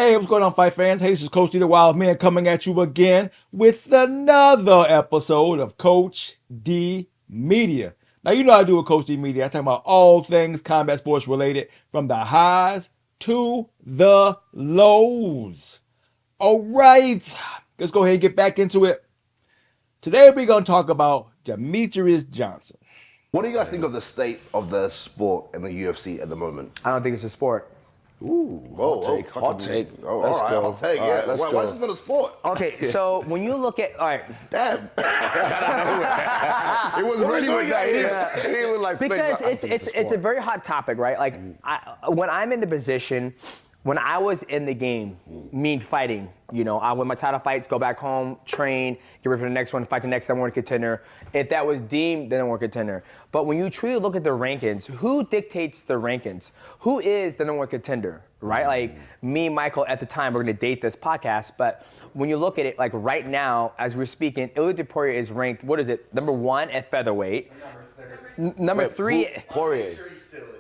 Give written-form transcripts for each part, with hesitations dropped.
Hey, what's going on, fight fans? Hey, this is Coach D, the Wild Man, coming at you again with another episode of Coach D Media. Now, you know I do with Coach D Media. I talk about all things combat sports related, from the highs to the lows. All right, let's go ahead and get back into it. Today, we're going to talk about Demetrious Johnson. What do you guys think of the state of the sport in the UFC at the moment? I don't think it's a sport. Ooh, hot take. Oh, Let's all right, go. hot take. All Yeah. right, let's Why go. is it not a sport? Okay, so when you look at, all right, Damn. It was What are ready we with doing that. here? He was like, because "Flake, it's a very hot topic, right? Like when I'm in the position, when I was in the game, mean fighting, you know, I win my title fights, go back home, train, get ready for the next one, fight the next number one contender. If that was deemed the number one contender. But when you truly look at the rankings, who dictates the rankings? Who is the number one contender, right? Like me and Michael at the time, we're gonna date this podcast, but when you look at it, like right now, as we're speaking, Ilia Topuria is ranked, what is it, number one at featherweight. Number three. Poirier.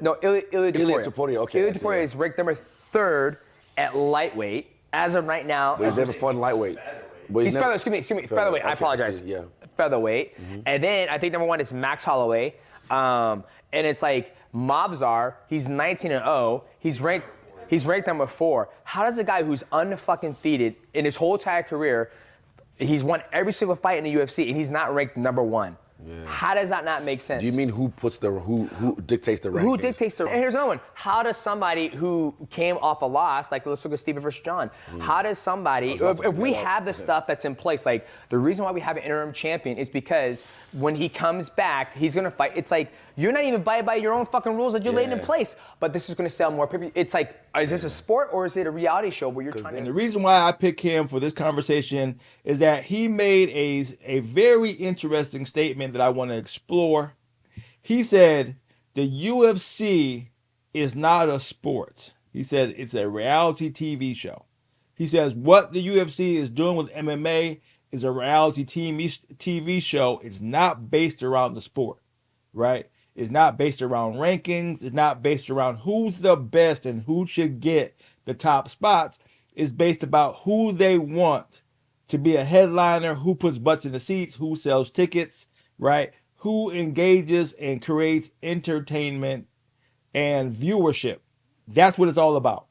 No, Ilia Topuria. Topuria, okay, Ilia I see Topuria that. is ranked number third at lightweight. As of right now, He's never fought in lightweight. But he's never- excuse me, featherweight. I Okay, apologize. see, yeah. Featherweight. And then I think number one is Max Holloway. And it's like Mobzar, he's 19-0. He's ranked number 4. How does a guy who's unfucking defeated in his whole entire career, he's won every single fight in the UFC, and he's not ranked number 1? Yeah. How does that not make sense? Do you mean who dictates the rankings? Who dictates the? And here's another one. How does somebody who came off a loss, like let's look at Steven versus John, how does somebody, if we have the stuff that's in place, like the reason why we have an interim champion is because when he comes back, he's gonna fight. It's like you're not even abiding by your own fucking rules that you laid in place, but this is gonna sell more people. It's like, is this a sport or is it a reality show where you're trying to? And the reason why I pick him for this conversation is that he made a very interesting statement that I want to explore. He said the UFC is not a sport. He said it's a reality TV show. He says what the UFC is doing with MMA is a reality TV show. It's not based around the sport, right? It's not based around rankings. It's not based around who's the best and who should get the top spots. It's based about who they want to be a headliner, who puts butts in the seats, who sells tickets, right? Who engages and creates entertainment and viewership. That's what it's all about.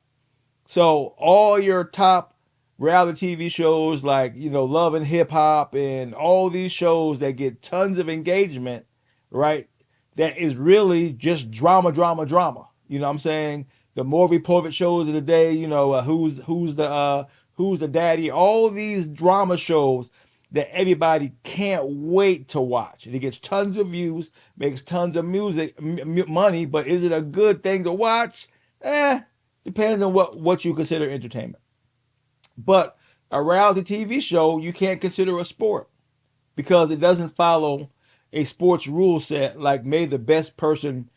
So all your top reality TV shows like, Love and Hip Hop and all these shows that get tons of engagement, right? That is really just drama. You know what I'm saying? The Maury Povich shows of the day, who's the daddy, all these drama shows that everybody can't wait to watch. And it gets tons of views, makes tons of money, but is it a good thing to watch? Depends on what you consider entertainment. But a reality TV show, you can't consider a sport because it doesn't follow a sports rule set like may the best person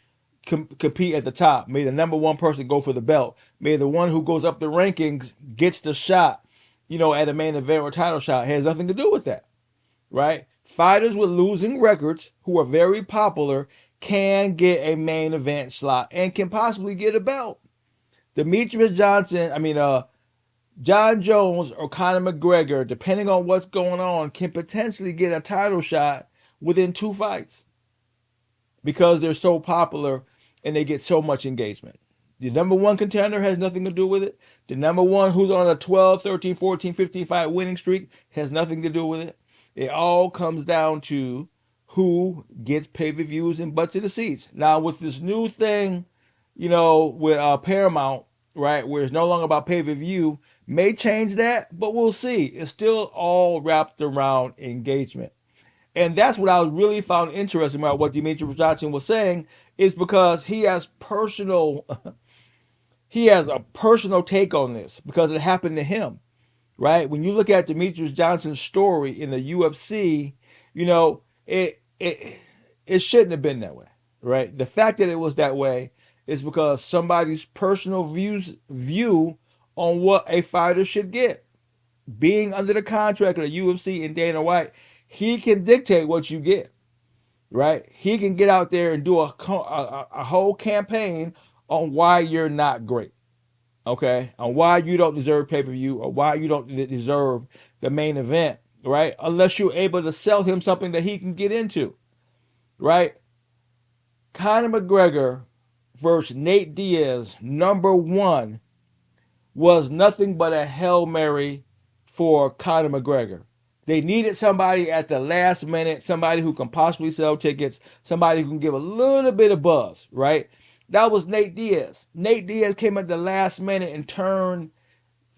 compete at the top. May the number one person go for the belt. May the one who goes up the rankings gets the shot, at a main event or title shot. It has nothing to do with that, right? Fighters with losing records who are very popular can get a main event slot and can possibly get a belt. Demetrious Johnson, John Jones or Conor McGregor, depending on what's going on, can potentially get a title shot within 2 fights because they're so popular and they get so much engagement. The number one contender has nothing to do with it. The number one who's on a 12, 13, 14, 15 fight winning streak has nothing to do with it. It all comes down to who gets pay-per-views and butts in the seats. Now, with this new thing, with Paramount, right, where it's no longer about pay-per-view, may change that, but we'll see. It's still all wrapped around engagement. And that's what I was really found interesting about what Demetrious Johnson was saying, is because he has a personal take on this because it happened to him, right? When you look at Demetrious Johnson's story in the UFC, it shouldn't have been that way, right? The fact that it was that way is because somebody's personal view on what a fighter should get. Being under the contract of the UFC and Dana White, he can dictate what you get, right? He can get out there and do a whole campaign on why you're not great, okay, on why you don't deserve pay-per-view or why you don't deserve the main event, right? Unless you're able to sell him something that he can get into, right? Conor McGregor versus Nate Diaz, number one, was nothing but a Hail Mary for Conor McGregor. They needed somebody at the last minute, somebody who can possibly sell tickets, somebody who can give a little bit of buzz, right? That was Nate Diaz. Nate Diaz came at the last minute and turned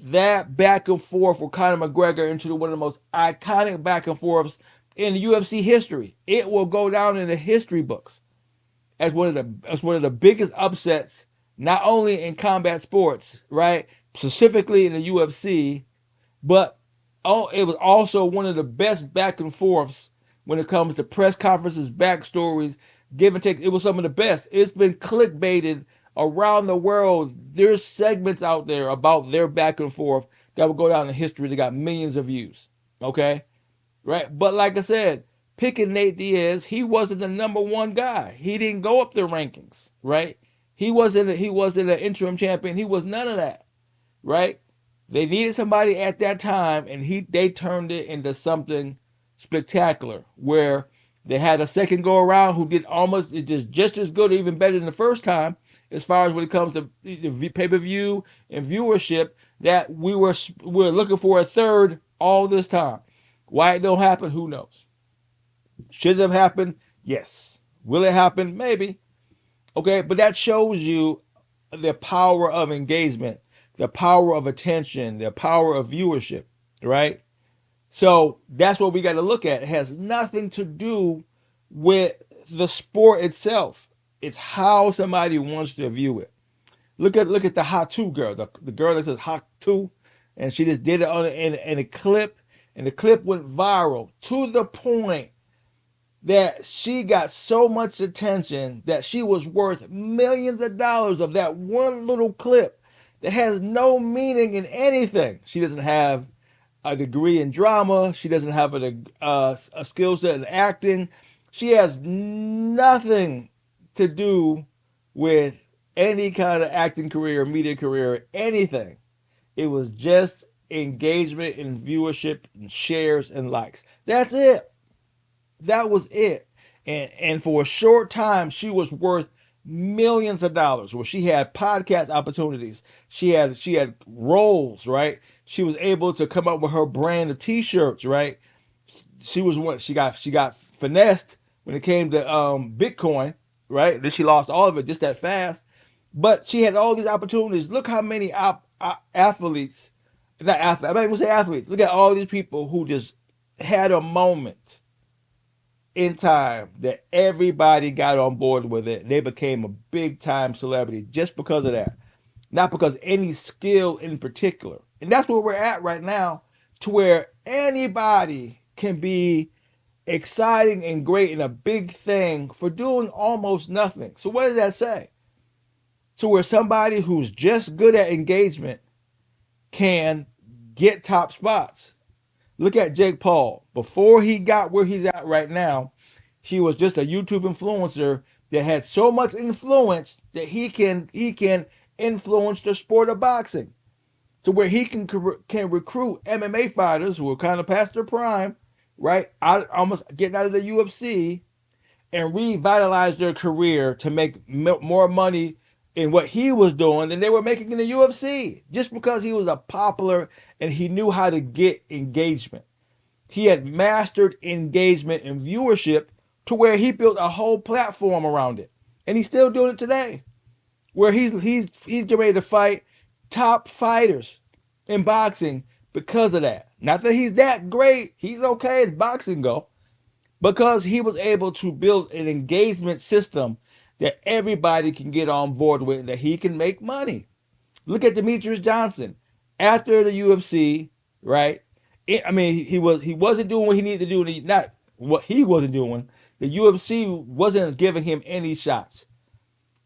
that back and forth with Conor McGregor into one of the most iconic back and forths in UFC history. It will go down in the history books as one of the biggest upsets, not only in combat sports, right? Specifically in the UFC, but it was also one of the best back and forths when it comes to press conferences, backstories, give and take. It was some of the best. It's been clickbaited around the world. There's segments out there about their back and forth that will go down in history. They got millions of views. Okay? Right? But like I said, picking Nate Diaz, he wasn't the number one guy. He didn't go up the rankings, right? He wasn't an interim champion. He was none of that, right? They needed somebody at that time, and they turned it into something spectacular where they had a second go around who did almost just as good or even better than the first time as far as when it comes to the pay-per-view and viewership, that we're looking for a third all this time. Why it don't happen, who knows? Should it have happened? Yes. Will it happen? Maybe. Okay, but that shows you the power of engagement, the power of attention, the power of viewership, right? So that's what we got to look at. It has nothing to do with the sport itself. It's how somebody wants to view it. Look at the Hot 2 girl, the girl that says Hot 2, and she just did it in a clip, and the clip went viral to the point that she got so much attention that she was worth millions of dollars of that one little clip that has no meaning in anything. She doesn't have a degree in drama. She doesn't have a skill set in acting. She has nothing to do with any kind of acting career, media career, anything. It was just engagement and viewership and shares and likes. That's it. That was it. And for a short time, she was worth millions of dollars. Where she had podcast opportunities, she had roles, right? She was able to come up with her brand of T-shirts, right? She got finessed when it came to Bitcoin, right? Then she lost all of it just that fast. But she had all these opportunities. Look how many athletes, not athletes, I'm not even gonna say athletes. Look at all these people who just had a moment in time that everybody got on board with it. They became a big time celebrity just because of that, not because any skill in particular. And that's where we're at right now, to where anybody can be exciting and great and a big thing for doing almost nothing. So what does that say? To where somebody who's just good at engagement can get top spots. Look at Jake Paul. Before he got where he's at right now, he was just a YouTube influencer that had so much influence that he can influence the sport of boxing, to where he can recruit MMA fighters who are kind of past their prime, right? Almost getting out of the UFC, and revitalize their career to make more money in what he was doing than they were making in the UFC, just because he was a popular and he knew how to get engagement. He had mastered engagement and viewership to where he built a whole platform around it. And he's still doing it today, where he's getting ready to fight top fighters in boxing because of that. Not that he's that great. He's okay as boxing go, because he was able to build an engagement system that everybody can get on board with, that he can make money. Look at Demetrious Johnson. After the UFC, right? He wasn't doing what he needed to do. Not what he wasn't doing. The UFC wasn't giving him any shots.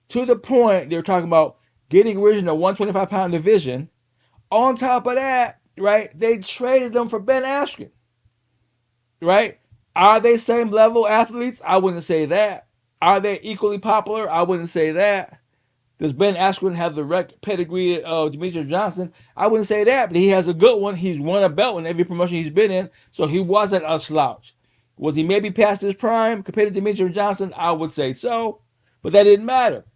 To the point they're talking about getting rid of the 125-pound division. On top of that, right? They traded him for Ben Askren, right? Are they same level athletes? I wouldn't say that. Are they equally popular? I wouldn't say that. Does Ben Askren have the pedigree of Demetrious Johnson? I wouldn't say that, but he has a good one. He's won a belt in every promotion he's been in, so he wasn't a slouch. Was he maybe past his prime compared to Demetrious Johnson? I would say so, but that didn't matter,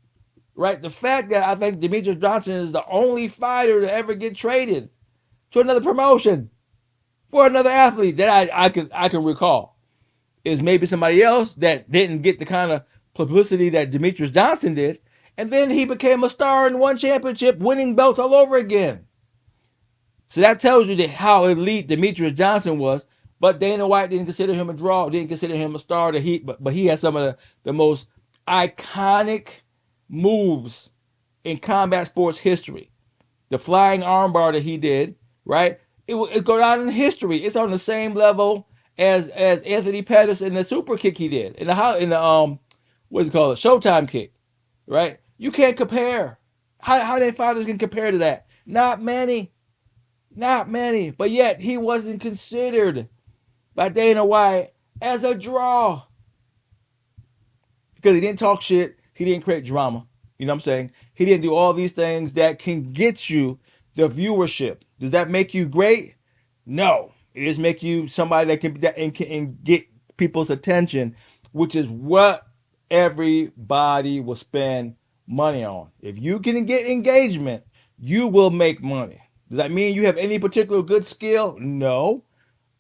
right? The fact that I think Demetrious Johnson is the only fighter to ever get traded to another promotion for another athlete that I can recall is maybe somebody else that didn't get the kind of publicity that Demetrious Johnson did. And then he became a star and won championship, winning belts all over again. So that tells you that how elite Demetrious Johnson was. But Dana White didn't consider him a draw, didn't consider him a star. But he had some of the most iconic moves in combat sports history. The flying armbar that he did, right? It go down in history. It's on the same level as Anthony Pettis and the super kick he did in the what's it called, a Showtime kick, right? You can't compare. How many fighters can compare to that? Not many. Not many. But yet he wasn't considered by Dana White as a draw. Because he didn't talk shit. He didn't create drama. You know what I'm saying? He didn't do all these things that can get you the viewership. Does that make you great? No. It just make you somebody that can get people's attention, which is what everybody will spend money on. If you can get engagement, you will make money. Does that mean you have any particular good skill? No.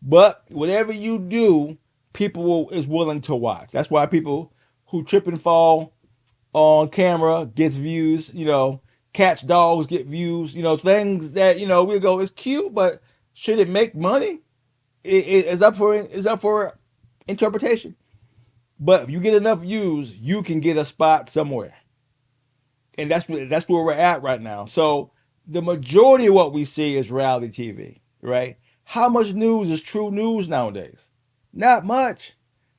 But whatever you do, people is willing to watch. That's why people who trip and fall on camera gets views, catch dogs get views, things that, we go, it's cute, but should it make money? It's up for interpretation. But if you get enough views, you can get a spot somewhere. And that's where we're at right now. So the majority of what we see is reality TV, right? How much news is true news nowadays? Not much.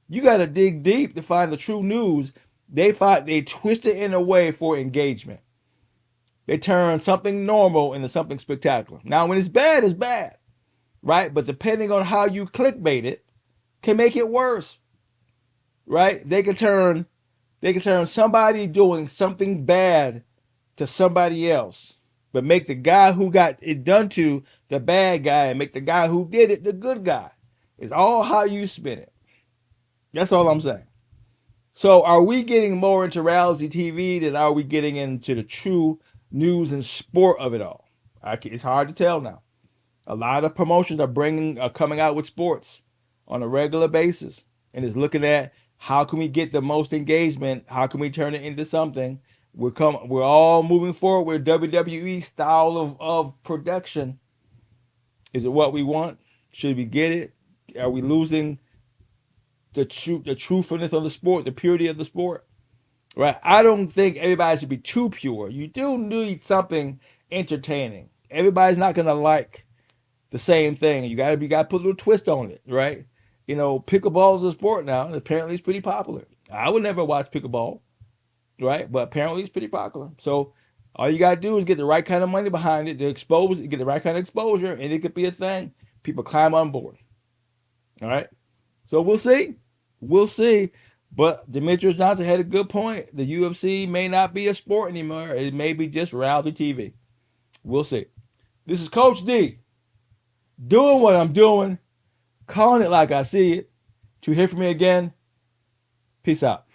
You got to dig deep to find the true news. They twist it in a way for engagement. They turn something normal into something spectacular. Now, when it's bad, right? But depending on how you clickbait it, can make it worse, right? They can turn somebody doing something bad to somebody else, but make the guy who got it done to the bad guy and make the guy who did it the good guy. It's all how you spin it. That's all I'm saying. So are we getting more into reality TV than are we getting into the true news and sport of it all? It's hard to tell now. A lot of promotions are coming out with sports on a regular basis and is looking at how can we get the most engagement? How can we turn it into something? We're all moving forward with WWE style of production. Is it what we want? Should we get it? Are we losing the truthfulness of the sport, the purity of the sport? Right? I don't think everybody should be too pure. You do need something entertaining. Everybody's not gonna like the same thing. You gotta put a little twist on it, right? Pickleball is a sport now, and apparently it's pretty popular. I would never watch pickleball, right? But apparently it's pretty popular. So all you gotta do is get the right kind of money behind it, get the right kind of exposure, and it could be a thing. People climb on board. All right. So we'll see. We'll see. But Demetrious Johnson had a good point. The UFC may not be a sport anymore. It may be just reality TV. We'll see. This is Coach D, doing what I'm doing, calling it like I see it. To hear from me again, peace out.